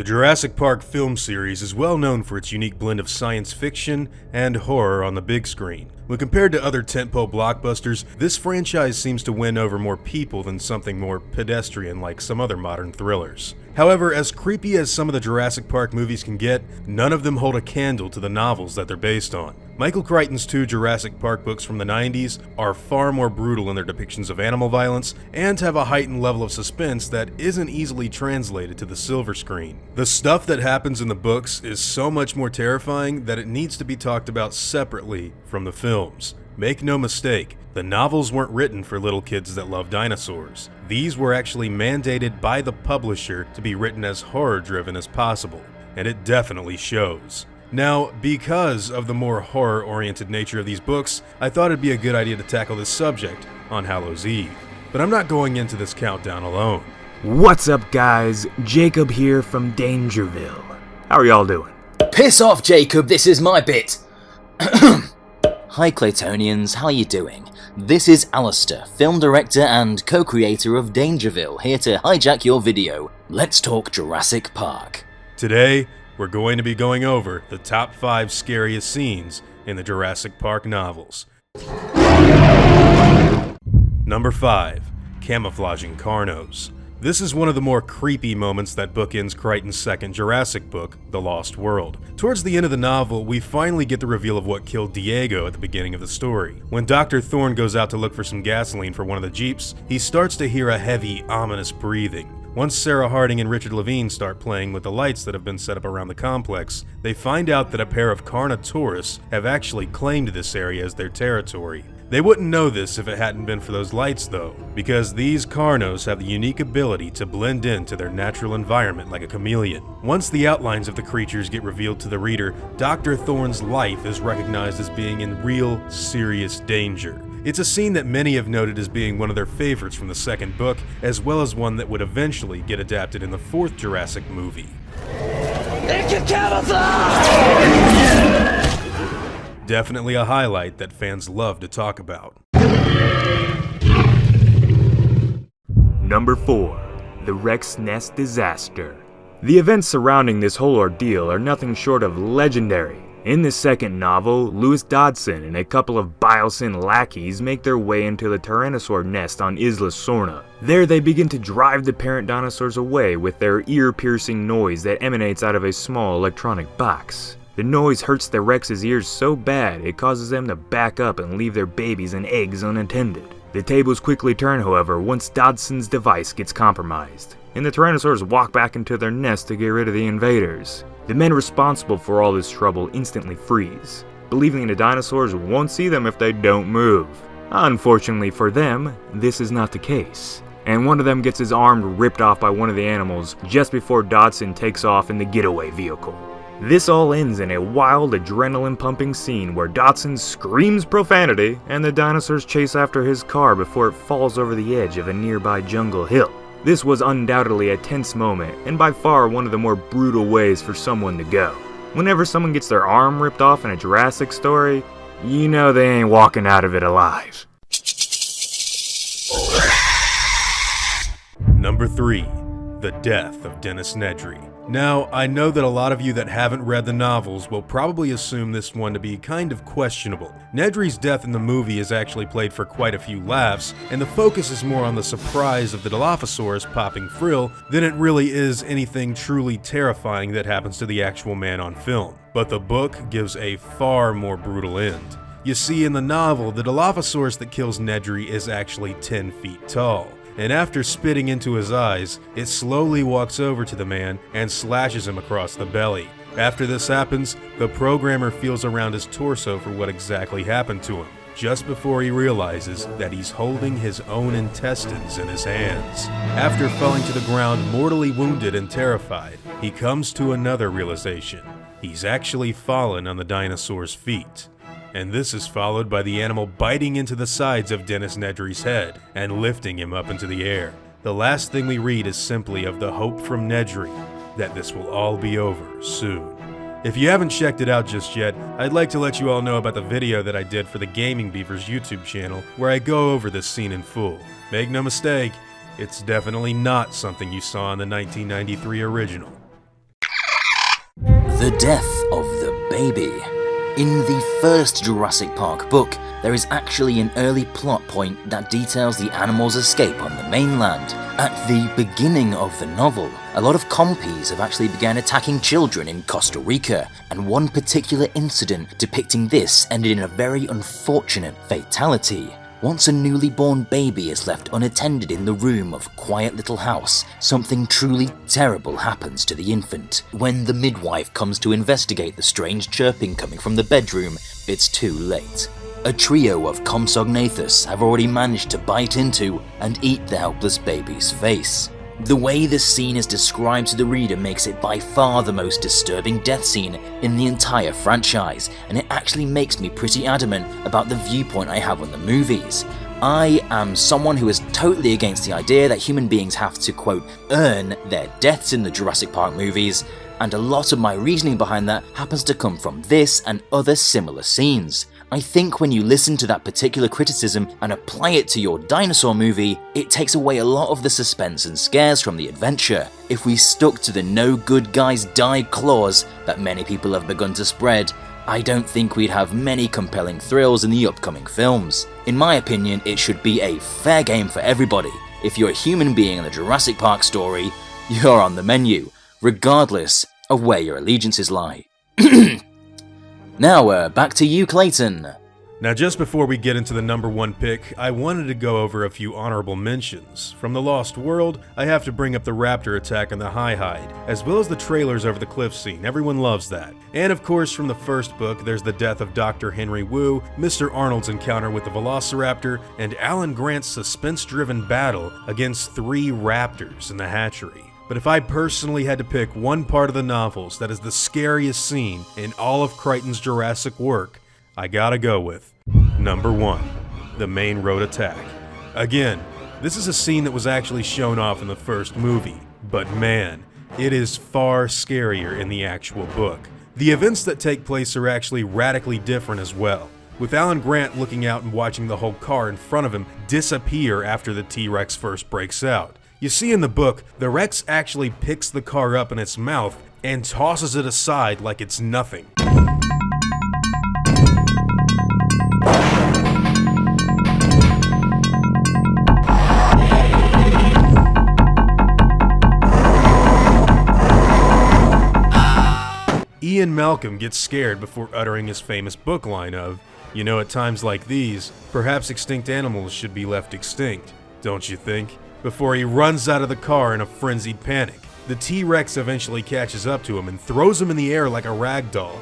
The Jurassic Park film series is well known for its unique blend of science fiction and horror on the big screen. When compared to other tentpole blockbusters, this franchise seems to win over more people than something more pedestrian like some other modern thrillers. However, as creepy as some of the Jurassic Park movies can get, none of them hold a candle to the novels that they're based on. Michael Crichton's two Jurassic Park books from the 90s are far more brutal in their depictions of animal violence and have a heightened level of suspense that isn't easily translated to the silver screen. The stuff that happens in the books is so much more terrifying that it needs to be talked about separately from the films. Make no mistake, the novels weren't written for little kids that love dinosaurs. These were actually mandated by the publisher to be written as horror-driven as possible, and it definitely shows. Now, because of the more horror-oriented nature of these books, I thought it'd be a good idea to tackle this subject on Hallows Eve. But I'm not going into this countdown alone. What's up, guys? Jacob here from DangerVille. How are y'all doing? Piss off, Jacob, this is my bit. Hi Claytonians, how you doing? This is Alistair, film director and co-creator of DangerVille, here to hijack your video. Let's talk Jurassic Park. Today, we're going to be going over the top 5 scariest scenes in the Jurassic Park novels. Number 5. Camouflaging Carnos. This is one of the more creepy moments that bookends Crichton's second Jurassic book, The Lost World. Towards the end of the novel, we finally get the reveal of what killed Diego at the beginning of the story. When Dr. Thorne goes out to look for some gasoline for one of the Jeeps, he starts to hear a heavy, ominous breathing. Once Sarah Harding and Richard Levine start playing with the lights that have been set up around the complex, they find out that a pair of Carnotaurus have actually claimed this area as their territory. They wouldn't know this if it hadn't been for those lights though, because these Carnos have the unique ability to blend into their natural environment like a chameleon. Once the outlines of the creatures get revealed to the reader, Dr. Thorne's life is recognized as being in real, serious danger. It's a scene that many have noted as being one of their favorites from the second book, as well as one that would eventually get adapted in the fourth Jurassic movie. It can camouflage! Definitely a highlight that fans love to talk about. Number 4. The Rex Nest Disaster. The events surrounding this whole ordeal are nothing short of legendary. In the second novel, Louis Dodson and a couple of Biosyn lackeys make their way into the Tyrannosaur nest on Isla Sorna. There they begin to drive the parent dinosaurs away with their ear-piercing noise that emanates out of a small electronic box. The noise hurts the Rex's ears so bad it causes them to back up and leave their babies and eggs unattended. The tables quickly turn, however, once Dodson's device gets compromised, and the Tyrannosaurs walk back into their nest to get rid of the invaders. The men responsible for all this trouble instantly freeze, believing the dinosaurs won't see them if they don't move. Unfortunately for them, this is not the case, and one of them gets his arm ripped off by one of the animals just before Dodson takes off in the getaway vehicle. This all ends in a wild, adrenaline-pumping scene where Dodson screams profanity and the dinosaurs chase after his car before it falls over the edge of a nearby jungle hill. This was undoubtedly a tense moment, and by far one of the more brutal ways for someone to go. Whenever someone gets their arm ripped off in a Jurassic story, you know they ain't walking out of it alive. Number 3. The Death of Dennis Nedry. Now, I know that a lot of you that haven't read the novels will probably assume this one to be kind of questionable. Nedry's death in the movie is actually played for quite a few laughs, and the focus is more on the surprise of the Dilophosaurus popping frill than it really is anything truly terrifying that happens to the actual man on film. But the book gives a far more brutal end. You see, in the novel, the Dilophosaurus that kills Nedry is actually 10 feet tall. And after spitting into his eyes, it slowly walks over to the man and slashes him across the belly. After this happens, the programmer feels around his torso for what exactly happened to him, just before he realizes that he's holding his own intestines in his hands. After falling to the ground mortally wounded and terrified, he comes to another realization. He's actually fallen on the dinosaur's feet. And this is followed by the animal biting into the sides of Dennis Nedry's head and lifting him up into the air. The last thing we read is simply of the hope from Nedry that this will all be over soon. If you haven't checked it out just yet, I'd like to let you all know about the video that I did for the Gaming Beavers YouTube channel where I go over this scene in full. Make no mistake, it's definitely not something you saw in the 1993 original. The death of the baby. In the first Jurassic Park book, there is actually an early plot point that details the animal's escape on the mainland. At the beginning of the novel, a lot of compies have actually begun attacking children in Costa Rica, and one particular incident depicting this ended in a very unfortunate fatality. Once a newly born baby is left unattended in the room of a quiet little house, something truly terrible happens to the infant. When the midwife comes to investigate the strange chirping coming from the bedroom, it's too late. A trio of Compsognathus have already managed to bite into and eat the helpless baby's face. The way this scene is described to the reader makes it by far the most disturbing death scene in the entire franchise, and it actually makes me pretty adamant about the viewpoint I have on the movies. I am someone who is totally against the idea that human beings have to, quote, earn their deaths in the Jurassic Park movies, and a lot of my reasoning behind that happens to come from this and other similar scenes. I think when you listen to that particular criticism and apply it to your dinosaur movie, it takes away a lot of the suspense and scares from the adventure. If we stuck to the no good guys die clause that many people have begun to spread, I don't think we'd have many compelling thrills in the upcoming films. In my opinion, it should be a fair game for everybody. If you're a human being in the Jurassic Park story, you're on the menu, regardless of where your allegiances lie. Now, back to you, Clayton. Now, just before we get into the number one pick, I wanted to go over a few honorable mentions. From The Lost World, I have to bring up the raptor attack on the High Hide, as well as the trailers over the cliff scene. Everyone loves that. And of course, from the first book, there's the death of Dr. Henry Wu, Mr. Arnold's encounter with the Velociraptor, and Alan Grant's suspense-driven battle against 3 raptors in the hatchery. But if I personally had to pick one part of the novels that is the scariest scene in all of Crichton's Jurassic work, I gotta go with number 1, the main road attack. Again, this is a scene that was actually shown off in the first movie, but man, it is far scarier in the actual book. The events that take place are actually radically different as well, with Alan Grant looking out and watching the whole car in front of him disappear after the T-Rex first breaks out. You see in the book, the Rex actually picks the car up in its mouth and tosses it aside like it's nothing. Ian Malcolm gets scared before uttering his famous book line of, "You know, at times like these, perhaps extinct animals should be left extinct, don't you think?" Before he runs out of the car in a frenzied panic. The T-Rex eventually catches up to him and throws him in the air like a rag doll.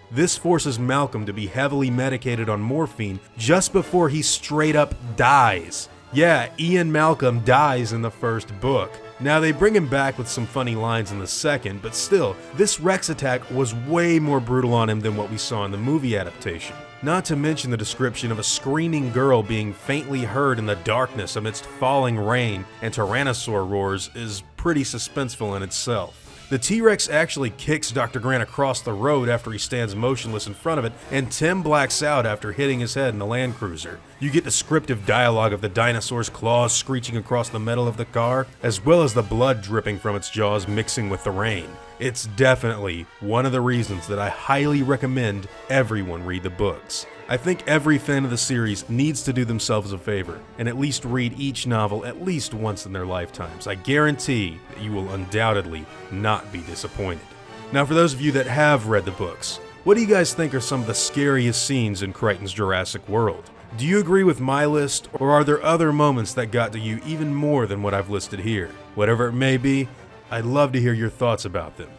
This forces Malcolm to be heavily medicated on morphine just before he straight up dies. Yeah, Ian Malcolm dies in the first book. Now they bring him back with some funny lines in the second, but still, this Rex attack was way more brutal on him than what we saw in the movie adaptation. Not to mention the description of a screaming girl being faintly heard in the darkness amidst falling rain and tyrannosaur roars is pretty suspenseful in itself. The T-Rex actually kicks Dr. Grant across the road after he stands motionless in front of it, and Tim blacks out after hitting his head in the Land Cruiser. You get descriptive dialogue of the dinosaur's claws screeching across the metal of the car, as well as the blood dripping from its jaws mixing with the rain. It's definitely one of the reasons that I highly recommend everyone read the books. I think every fan of the series needs to do themselves a favor and at least read each novel at least once in their lifetimes. I guarantee that you will undoubtedly not be disappointed. Now, for those of you that have read the books, what do you guys think are some of the scariest scenes in Crichton's Jurassic World? Do you agree with my list, or are there other moments that got to you even more than what I've listed here? Whatever it may be, I'd love to hear your thoughts about them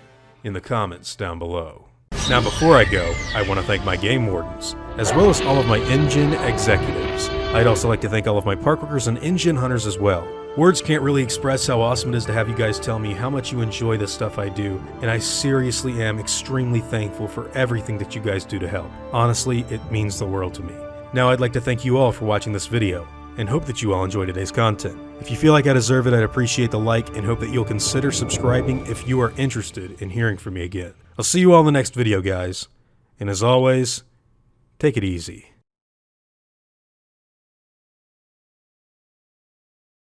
in the comments down below. Now, before I go, I want to thank my game wardens, as well as all of my InGen executives. I'd also like to thank all of my park workers and InGen hunters as well. Words can't really express how awesome it is to have you guys tell me how much you enjoy the stuff I do, and I seriously am extremely thankful for everything that you guys do to help. Honestly, it means the world to me. Now, I'd like to thank you all for watching this video, and hope that you all enjoy today's content. If you feel like I deserve it, I'd appreciate the like and hope that you'll consider subscribing if you are interested in hearing from me again. I'll see you all in the next video, guys. And as always, take it easy.